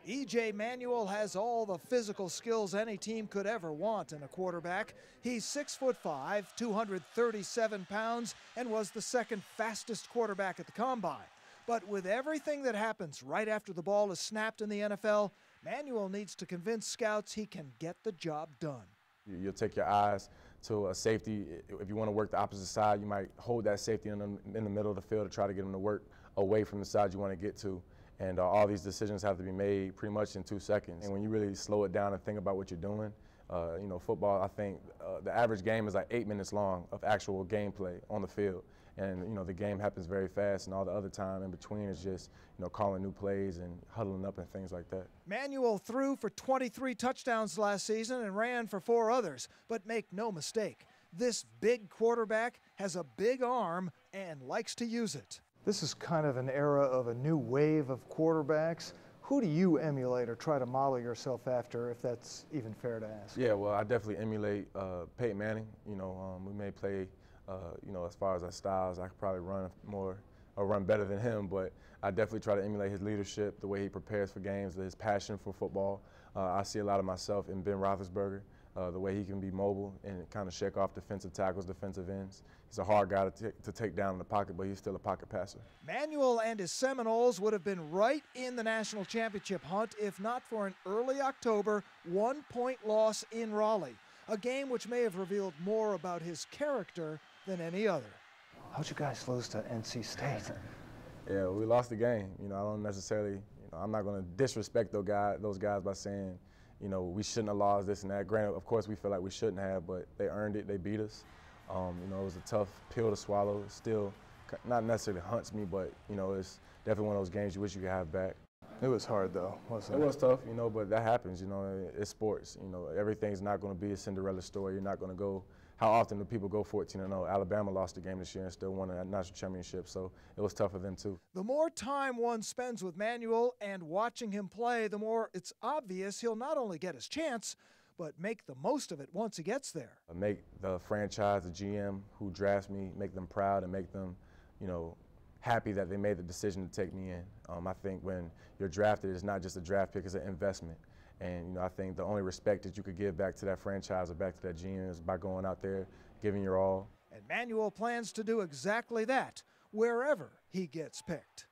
E.J. Manuel has all the physical skills any team could ever want in a quarterback. He's 6'5", 237 pounds, and was the second fastest quarterback at the Combine. But with everything that happens right after the ball is snapped in the NFL, Manuel needs to convince scouts he can get the job done. You'll take your eyes to a safety. If you want to work the opposite side, you might hold that safety in the middle of the field to try to get him to work away from the side you want to get to. And all these decisions have to be made pretty much in 2 seconds. And when you really slow it down and think about what you're doing, football, I think the average game is like 8 minutes long of actual gameplay on the field. And, the game happens very fast, and all the other time in between is just, calling new plays and huddling up and things like that. Manuel threw for 23 touchdowns last season and ran for 4 others. But make no mistake, this big quarterback has a big arm and likes to use it. This is kind of an era of a new wave of quarterbacks. Who do you emulate or try to model yourself after, if that's even fair to ask? Yeah, well, I definitely emulate Peyton Manning. We may play, as far as our styles, I could probably run better than him, but I definitely try to emulate his leadership, the way he prepares for games, his passion for football. I see a lot of myself in Ben Roethlisberger, the way he can be mobile and kind of shake off defensive tackles, defensive ends. He's a hard guy to take down in the pocket, but he's still a pocket passer. Manuel and his Seminoles would have been right in the national championship hunt if not for an early October 1-point loss in Raleigh, a game which may have revealed more about his character than any other. How'd you guys lose to NC State? Yeah, we lost the game. I don't necessarily, I'm not going to disrespect those guys by saying, we shouldn't have lost this and that. Granted, of course, we feel like we shouldn't have, but they earned it. They beat us. It was a tough pill to swallow. It still not necessarily haunts me, but, it's definitely one of those games you wish you could have back. It was hard, though, wasn't it? It was tough, but that happens. It's sports. Everything's not going to be a Cinderella story. You're not going to go. How often do people go 14-0? Alabama lost the game this year and still won a national championship, so it was tough for them too. The more time one spends with Manuel and watching him play, the more it's obvious he'll not only get his chance, but make the most of it once he gets there. Make the franchise, the GM who drafts me, make them proud and make them, happy that they made the decision to take me in. I think when you're drafted, it's not just a draft pick, it's an investment. And I think the only respect that you could give back to that franchise or back to that GM is by going out there, giving your all. And Manuel plans to do exactly that, wherever he gets picked.